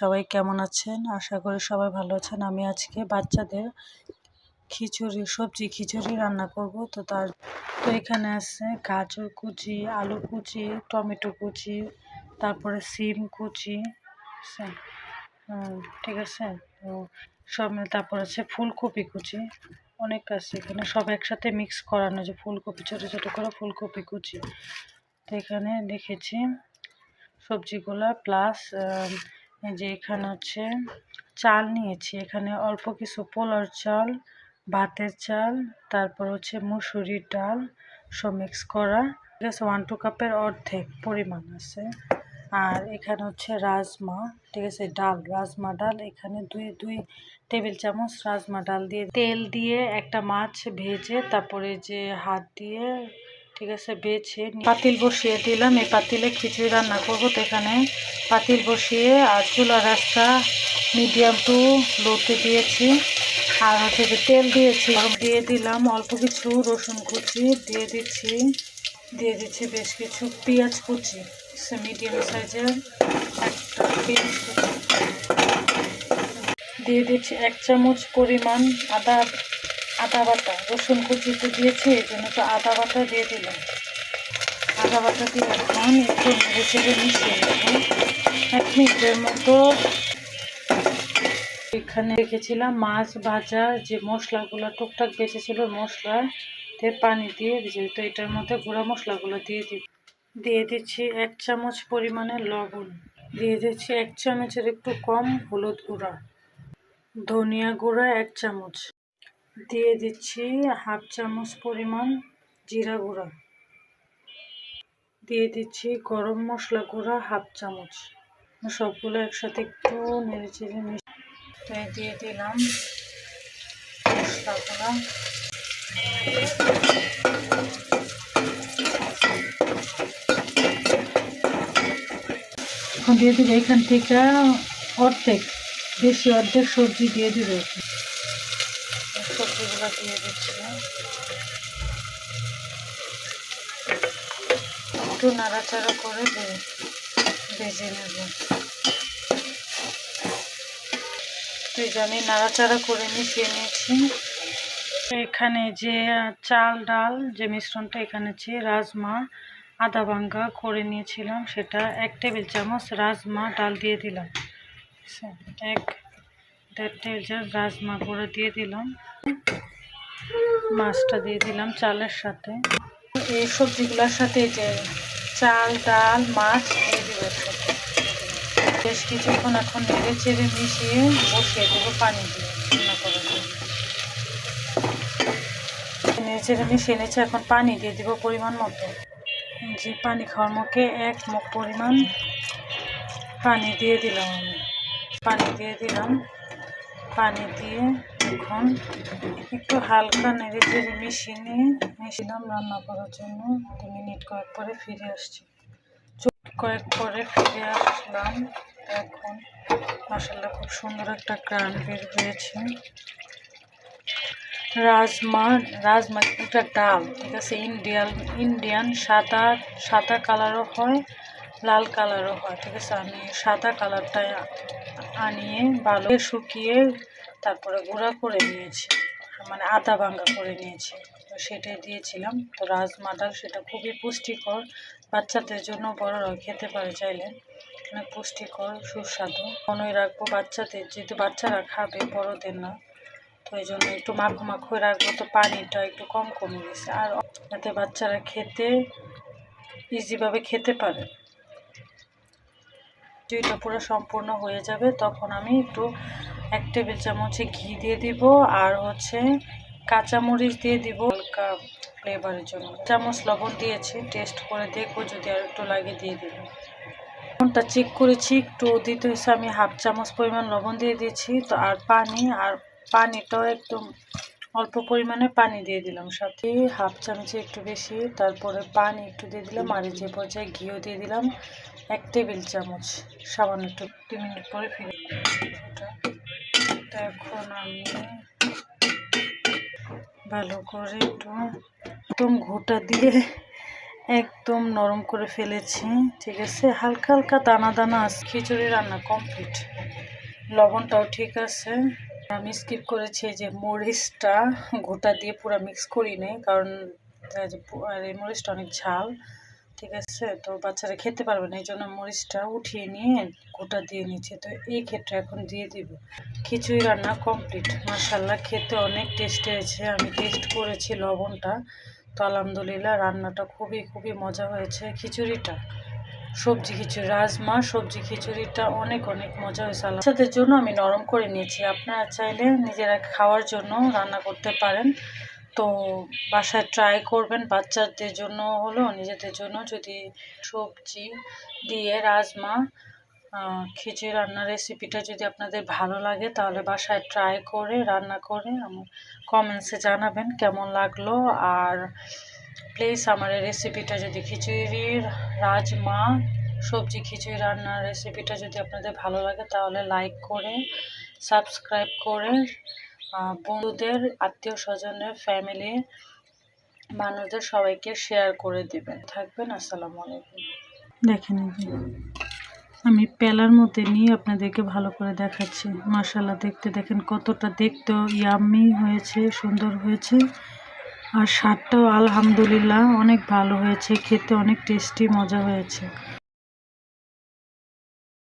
সবাই কেমন আছেন? আশা করি সবাই ভালো আছেন। আমি আজকে বাচ্চাদের সবজি খিচুড়ি রান্না করব। তো এখানে আছে গাজর কুচি, আলু কুচি, টমেটো কুচি, তারপরে সিম কুচি, ঠিক আছে। তো সব মিলে তারপর আছে ফুলকপি কুচি, অনেক আছে এখানে, সব একসাথে মিক্স করানো, যে ফুলকপি ছোটো ছোটো করে ফুলকপি কুচি। তো এখানে দেখেছি সবজিগুলা প্লাস যে এখানে হচ্ছে চাল নিয়েছি, এখানে অল্প কিছু পোলার চাল, ভাতের চাল, তারপর হচ্ছে মুসুরির ডাল, সব মিক্স করা, ঠিক আছে। 1-2 কাপের অর্ধেক পরিমাণ আছে। আর এখানে হচ্ছে রাজমা, ঠিক আছে, রাজমা ডাল, এখানে দুই টেবিল চামচ রাজমা ডাল দিয়ে তেল দিয়ে একটা মাছ ভেজে তারপরে যে হাত দিয়ে, ঠিক আছে, বেছে পাতিল বসিয়ে দিলাম। এই পাতিলে খিচুড়ি রান্না করবো। তো এখানে পাতিল বসিয়ে আর চুলার রাস্তা মিডিয়াম টু লোতে দিয়েছি। আর হচ্ছে যে তেল দিয়েছি, দিয়ে দিলাম অল্প কিছু রসুন কুচি, দিয়ে দিচ্ছি বেশ কিছু পেঁয়াজ কুচি, মিডিয়াম সাইজের একটা পেঁয়াজ কুচি, দিয়ে দিচ্ছি 1 চামচ পরিমাণ আদা বাটা। রসুন কুচি তো দিয়েছি, এই জন্য তো আদা বাটা দিয়ে দিলাম। আদা বাটা দিয়ে এখন একটু নেড়ে চেড়ে মিশিয়ে নেব 1 মিনিটের মতো। এখানে রেখেছিলাম মাছ ভাজা যে মশলাগুলো টুকটাক বেঁচেছিল, মশলাতে পানি দিয়ে দিয়েছি। তো এটার মধ্যে গুঁড়া মশলাগুলো দিয়ে দিচ্ছি 1 চামচ পরিমাণে লবণ, দিয়ে দিচ্ছি 1 চামচের একটু কম হলুদ গুঁড়া, ধনিয়া গুঁড়া 1 চামচ, দিয়ে দিচ্ছি 1/2 চামচ পরিমাণ জিরা গুঁড়া, দিয়ে দিচ্ছি গরম মশলা গুঁড়া 1/2 চামচ। সবগুলো একসাথে একটু নেড়ে চেড়ে মিশিয়ে দিয়ে দিলাম মশলাগুলো। এখন দিয়ে দিবে এখান থেকে অর্ধেক সবজি দিয়ে দিবে। সবজিগুলো দিয়ে দিচ্ছি, একটু নাড়াচাড়া করে ভেজে নেব। তো আমি নাড়াচাড়া করে মিশিয়ে নিয়েছি। এখানে যে চাল ডাল যে মিশ্রণটা, এখানে হচ্ছে রাজমা আদা ভাঙ্গা করে নিয়েছিলাম, সেটা 1 টেবিল চামচ রাজমা ডাল দিয়ে দিলাম, 1-1.5 টেবিল চামচ রাজমা গুঁড়ো দিয়ে দিলাম, মাছটা দিয়ে দিলাম চালের সাথে। এই সবজিগুলোর সাথে যে চাল ডাল মাছ দিয়ে দিব একসাথে, বেশ কিছুক্ষণ এখন নেড়ে চেড়ে মিশিয়ে বসিয়ে দেবো পানি দিয়ে রান্না করার জন্য। নেড়ে চেড়ে মিশিয়ে নিচ্ছে, এখন পানি দিয়ে দিব পরিমাণ মতো। যে পানি খাওয়ার মুখে 1 মুখ পরিমাণ পানি দিয়ে দিলাম আমি, পানি দিয়ে এখন একটু হালকা নেড়ে চেড়ে মিশিলাম রান্না করার জন্য। 2 মিনিট কয়েক পরে ফিরে আসছি। ফিরে আসলাম। এখন মাশাআল্লাহ খুব সুন্দর একটা ঘ্রাণ বের হয়েছে। রাজমা একটা ডাল, ঠিক আছে, ইন্ডিয়ান সাদা কালারও হয়, লাল কালারও হয়, ঠিক আছে। আমি সাদা কালারটা আনিয়ে ভালো শুকিয়ে তারপরে গুঁড়া করে নিয়েছি, মানে আদা ভাঙ্গা করে নিয়েছি, তো সেটাই দিয়েছিলাম। তো রাজমা ডাল সেটা খুবই পুষ্টিকর, বাচ্চাদের জন্য বড়রাও খেতে পারে চাইলে, অনেক পুষ্টিকর সুস্বাদু। মনেই রাখবো বাচ্চাদের, যেহেতু বাচ্চারা খাবে বড়দের না, তো এই জন্য একটু মাখো রাখবো। তো পানিটা একটু কমে গেছে, আর যাতে বাচ্চারা ইজিভাবে খেতে পারে। যেটা পুরো সম্পূর্ণ হয়ে যাবে তখন আমি একটু 1 টেবিল চামচে ঘি দিয়ে দিব, আর হচ্ছে কাঁচামরিচ দিয়ে দিব হালকা ফ্লেভারের জন্য। চামচ লবণ দিয়েছি, টেস্ট করে দেখবো, যদি আর একটু লাগে দিয়ে দিব। লবণটা চেক করেছি, একটু দিতে হয়েছে, আমি 1/2 চামচ পরিমাণ লবণ দিয়ে দিয়েছি। তো আর পানিটাও একদম অল্প পরিমাণে পানি দিয়ে দিলাম, সাথে 1/2 চামচে একটু বেশি, তারপরে পানি একটু দিয়ে দিলাম, আর যে পর্যায়ে ঘিও দিয়ে দিলাম 1 টেবিল চামচ, সামান্য একটু। 2 মিনিট পরে ফিরে এখন আমি ভালো করে একদম ঘোটা দিয়ে একদম নরম করে ফেলেছি, ঠিক আছে। হালকা হালকা দানা আছে। খিচুড়ি রান্না কমপ্লিট। লবণটাও ঠিক আছে। আমি স্কিপ করেছি যে মরিচটা গোটা দিয়ে পুরো মিক্স করি নাই, কারণ এই মরিচটা অনেক ঝাল, ঠিক আছে, তো বাচ্চারা খেতে পারবে না, এই জন্য মরিচটা উঠিয়ে নিয়ে গোটা দিয়ে নিচ্ছে। তো এই ক্ষেত্রে এখন দিয়ে দিব। খিচুড়ি রান্না কমপ্লিট। মাশাআল্লাহ খেতে অনেক টেস্ট হয়েছে। আমি টেস্ট করেছি লবণটা, তো আলহামদুলিল্লাহ রান্নাটা খুবই খুবই মজা হয়েছে। খিচুড়িটা সবজি খিচুড়ি, রাজমা সবজি খিচুড়িটা অনেক অনেক মজা হয়েছে। বাচ্চাদের জন্য আমি নরম করে নিয়েছি, আপনারা চাইলে নিজেরা খাওয়ার জন্য রান্না করতে পারেন। তো বাসায় ট্রাই করবেন, বাচ্চাদের জন্য হলো নিজেদের জন্য। যদি সবজি দিয়ে রাজমা খিচুড়ি রান্নার রেসিপিটা যদি আপনাদের ভালো লাগে, তাহলে বাসায় ট্রাই করে রান্না করে আমার কমেন্টসে জানাবেন কেমন লাগলো। আর প্লিজ আমার এই রেসিপিটা যদি খিচুড়ির রাজমা সবজি খিচুড়ি রান্নার রেসিপিটা যদি আপনাদের ভালো লাগে, তাহলে লাইক করে সাবস্ক্রাইব করে বন্ধুদের, আত্মীয় স্বজনের, ফ্যামিলি মানুষদের সবাইকে শেয়ার করে দেবেন। থাকবেন। আসসালামু আলাইকুম। দেখেন আমি পেলার মধ্যে নিয়ে আপনাদেরকে ভালো করে দেখাচ্ছি। মাশাআল্লাহ দেখতে দেখেন কতটা দেখতেও ইয়াম্মি হয়েছে, সুন্দর হয়েছে। আর স্বাদটাও আলহামদুলিল্লাহ অনেক ভালো হয়েছে, খেতে অনেক টেস্টি মজা হয়েছে।